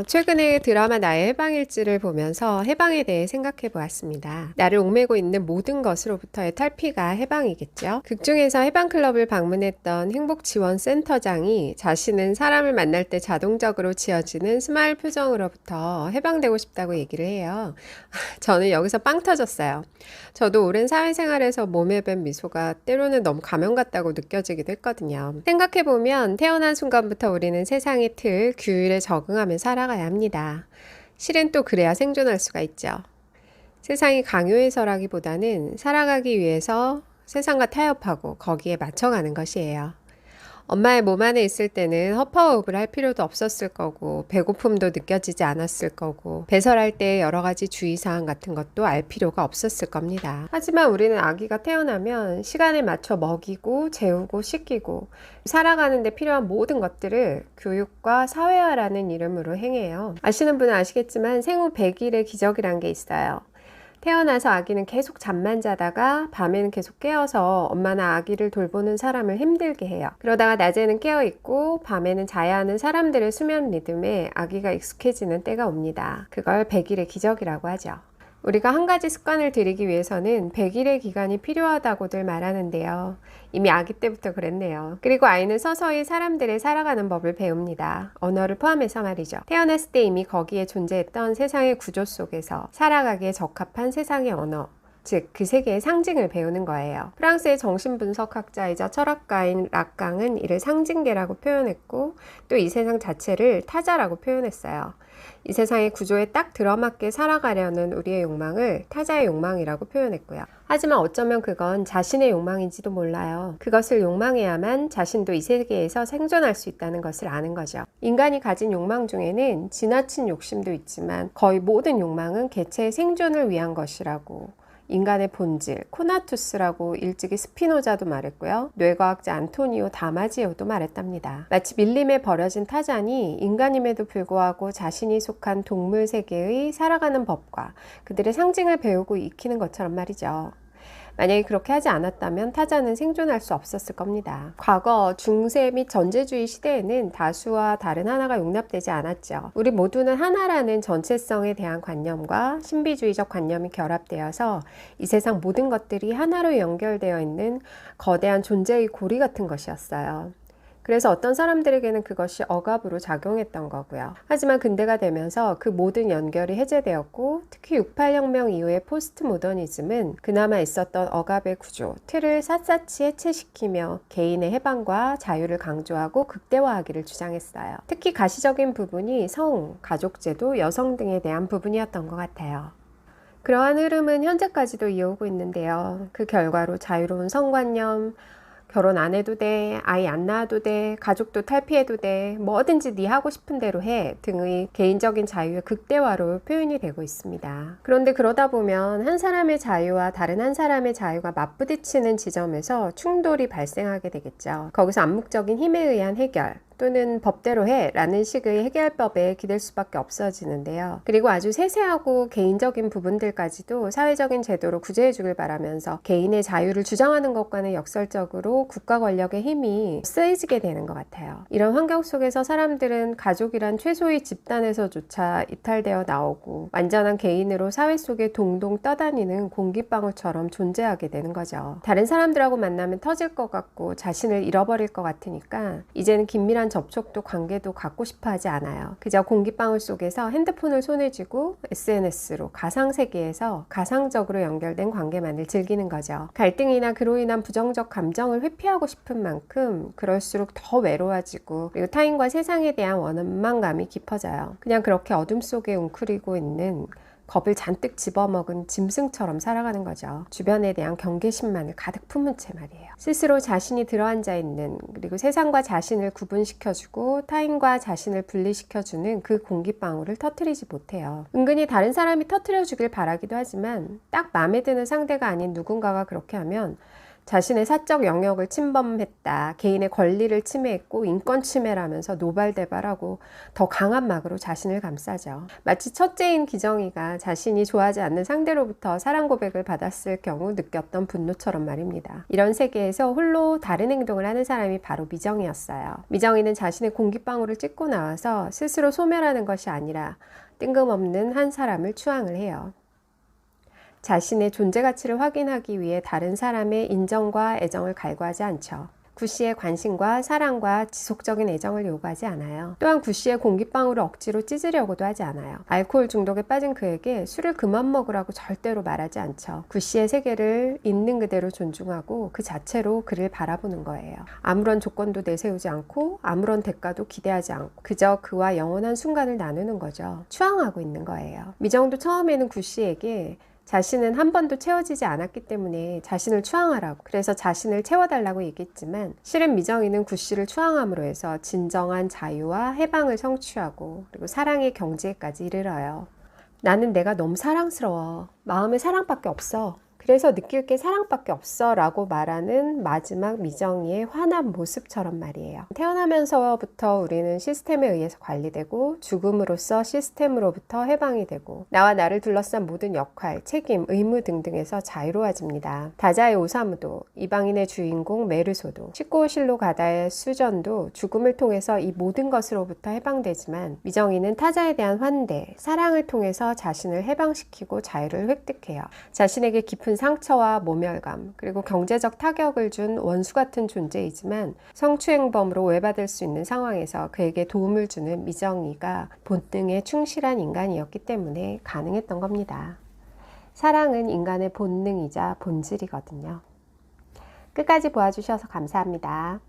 최근에 드라마 나의 해방일지를 보면서 해방에 대해 생각해 보았습니다. 나를 옥매고 있는 모든 것으로부터의 탈피가 해방이겠죠. 극중에서 해방클럽을 방문했던 행복지원센터장이 자신은 사람을 만날 때 자동적으로 지어지는 스마일 표정으로부터 해방되고 싶다고 얘기를 해요. 저는 여기서 빵 터졌어요. 저도 오랜 사회생활에서 몸에 밴 미소가 때로는 너무 가면 같다고 느껴지기도 했거든요. 생각해보면 태어난 순간부터 우리는 세상의 틀, 규율에 적응하며 살아가야 합니다. 실은 또 그래야 생존할 수가 있죠. 세상이 강요해서라기보다는 살아가기 위해서 세상과 타협하고 거기에 맞춰가는 것이에요. 엄마의 몸 안에 있을 때는 허파호흡을 할 필요도 없었을 거고, 배고픔도 느껴지지 않았을 거고, 배설할 때 여러 가지 주의사항 같은 것도 알 필요가 없었을 겁니다. 하지만 우리는 아기가 태어나면 시간에 맞춰 먹이고, 재우고, 씻기고, 살아가는데 필요한 모든 것들을 교육과 사회화라는 이름으로 행해요. 아시는 분은 아시겠지만 생후 100일의 기적이란 게 있어요. 태어나서 아기는 계속 잠만 자다가 밤에는 계속 깨어서 엄마나 아기를 돌보는 사람을 힘들게 해요. 그러다가 낮에는 깨어있고 밤에는 자야 하는 사람들의 수면 리듬에 아기가 익숙해지는 때가 옵니다. 그걸 100일의 기적이라고 하죠. 우리가 한 가지 습관을 들이기 위해서는 100일의 기간이 필요하다고들 말하는데요. 이미 아기 때부터 그랬네요. 그리고 아이는 서서히 사람들의 살아가는 법을 배웁니다. 언어를 포함해서 말이죠. 태어났을 때 이미 거기에 존재했던 세상의 구조 속에서 살아가기에 적합한 세상의 언어, 즉 그 세계의 상징을 배우는 거예요. 프랑스의 정신분석학자이자 철학가인 락강은 이를 상징계라고 표현했고 또 이 세상 자체를 타자라고 표현했어요. 이 세상의 구조에 딱 들어맞게 살아가려는 우리의 욕망을 타자의 욕망이라고 표현했고요. 하지만 어쩌면 그건 자신의 욕망인지도 몰라요. 그것을 욕망해야만 자신도 이 세계에서 생존할 수 있다는 것을 아는 거죠. 인간이 가진 욕망 중에는 지나친 욕심도 있지만 거의 모든 욕망은 개체의 생존을 위한 것이라고 인간의 본질, 코나투스라고 일찍이 스피노자도 말했고요. 뇌과학자 안토니오 다마지오도 말했답니다. 마치 밀림에 버려진 타잔이 인간임에도 불구하고 자신이 속한 동물 세계의 살아가는 법과 그들의 상징을 배우고 익히는 것처럼 말이죠. 만약에 그렇게 하지 않았다면 타자는 생존할 수 없었을 겁니다. 과거 중세 및 전제주의 시대에는 다수와 다른 하나가 용납되지 않았죠. 우리 모두는 하나라는 전체성에 대한 관념과 신비주의적 관념이 결합되어서 이 세상 모든 것들이 하나로 연결되어 있는 거대한 존재의 고리 같은 것이었어요. 그래서 어떤 사람들에게는 그것이 억압으로 작용했던 거고요. 하지만 근대가 되면서 그 모든 연결이 해제되었고 특히 68혁명 이후의 포스트 모더니즘은 그나마 있었던 억압의 구조, 틀을 샅샅이 해체시키며 개인의 해방과 자유를 강조하고 극대화하기를 주장했어요. 특히 가시적인 부분이 성, 가족제도, 여성 등에 대한 부분이었던 것 같아요. 그러한 흐름은 현재까지도 이어오고 있는데요. 그 결과로 자유로운 성관념, 결혼 안 해도 돼, 아이 안 낳아도 돼, 가족도 탈피해도 돼, 뭐든지 네 하고 싶은 대로 해 등의 개인적인 자유의 극대화로 표현이 되고 있습니다. 그런데 그러다 보면 한 사람의 자유와 다른 한 사람의 자유가 맞부딪히는 지점에서 충돌이 발생하게 되겠죠. 거기서 암묵적인 힘에 의한 해결, 또는 법대로 해 라는 식의 해결법에 기댈 수밖에 없어지는데요. 그리고 아주 세세하고 개인적인 부분들까지도 사회적인 제도로 구제해 주길 바라면서 개인의 자유를 주장하는 것과는 역설적으로 국가 권력의 힘이 쓰여지게 되는 것 같아요. 이런 환경 속에서 사람들은 가족이란 최소의 집단에서조차 이탈되어 나오고 완전한 개인으로 사회 속에 동동 떠다니는 공기방울처럼 존재하게 되는 거죠. 다른 사람들하고 만나면 터질 것 같고 자신을 잃어버릴 것 같으니까 이제는 긴밀한 접촉도 관계도 갖고 싶어 하지 않아요. 그저 공기방울 속에서 핸드폰을 손에 쥐고 SNS로 가상세계에서 가상적으로 연결된 관계만을 즐기는 거죠. 갈등이나 그로 인한 부정적 감정을 회피하고 싶은 만큼 그럴수록 더 외로워지고 그리고 타인과 세상에 대한 원망감이 깊어져요. 그냥 그렇게 어둠 속에 웅크리고 있는 겁을 잔뜩 집어먹은 짐승처럼 살아가는 거죠. 주변에 대한 경계심만을 가득 품은 채 말이에요. 스스로 자신이 들어앉아 있는 그리고 세상과 자신을 구분시켜주고 타인과 자신을 분리시켜주는 그 공기방울을 터뜨리지 못해요. 은근히 다른 사람이 터뜨려주길 바라기도 하지만 딱 마음에 드는 상대가 아닌 누군가가 그렇게 하면 자신의 사적 영역을 침범했다, 개인의 권리를 침해했고 인권 침해라면서 노발대발하고 더 강한 막으로 자신을 감싸죠. 마치 첫째인 기정이가 자신이 좋아하지 않는 상대로부터 사랑 고백을 받았을 경우 느꼈던 분노처럼 말입니다. 이런 세계에서 홀로 다른 행동을 하는 사람이 바로 미정이었어요. 미정이는 자신의 공기방울을 찍고 나와서 스스로 소멸하는 것이 아니라 뜬금없는 한 사람을 추앙을 해요. 자신의 존재 가치를 확인하기 위해 다른 사람의 인정과 애정을 갈구하지 않죠. 구씨의 관심과 사랑과 지속적인 애정을 요구하지 않아요. 또한 구씨의 공기방울을 억지로 찢으려고도 하지 않아요. 알코올 중독에 빠진 그에게 술을 그만 먹으라고 절대로 말하지 않죠. 구씨의 세계를 있는 그대로 존중하고 그 자체로 그를 바라보는 거예요. 아무런 조건도 내세우지 않고 아무런 대가도 기대하지 않고 그저 그와 영원한 순간을 나누는 거죠. 추앙하고 있는 거예요. 미정도 처음에는 구씨에게 자신은 한 번도 채워지지 않았기 때문에 자신을 추앙하라고, 그래서 자신을 채워달라고 얘기했지만 실은 미정이는 구씨를 추앙함으로 해서 진정한 자유와 해방을 성취하고 그리고 사랑의 경지에까지 이르러요. 나는 내가 너무 사랑스러워. 마음에 사랑밖에 없어. 그래서 느낄 게 사랑밖에 없어 라고 말하는 마지막 미정이의 환한 모습처럼 말이에요. 태어나면서부터 우리는 시스템에 의해서 관리되고 죽음으로써 시스템으로부터 해방이 되고 나와 나를 둘러싼 모든 역할, 책임, 의무 등등에서 자유로워집니다. 다자의 오사무도, 이방인의 주인공 메르소도, 19실로 가다의 수전도 죽음을 통해서 이 모든 것으로부터 해방되지만 미정이는 타자에 대한 환대, 사랑을 통해서 자신을 해방시키고 자유를 획득해요. 자신에게 깊은 상처와 모멸감 그리고 경제적 타격을 준 원수 같은 존재이지만 성추행범으로 오해받을 수 있는 상황에서 그에게 도움을 주는 미정이가 본능에 충실한 인간이었기 때문에 가능했던 겁니다. 사랑은 인간의 본능이자 본질이거든요. 끝까지 보아주셔서 감사합니다.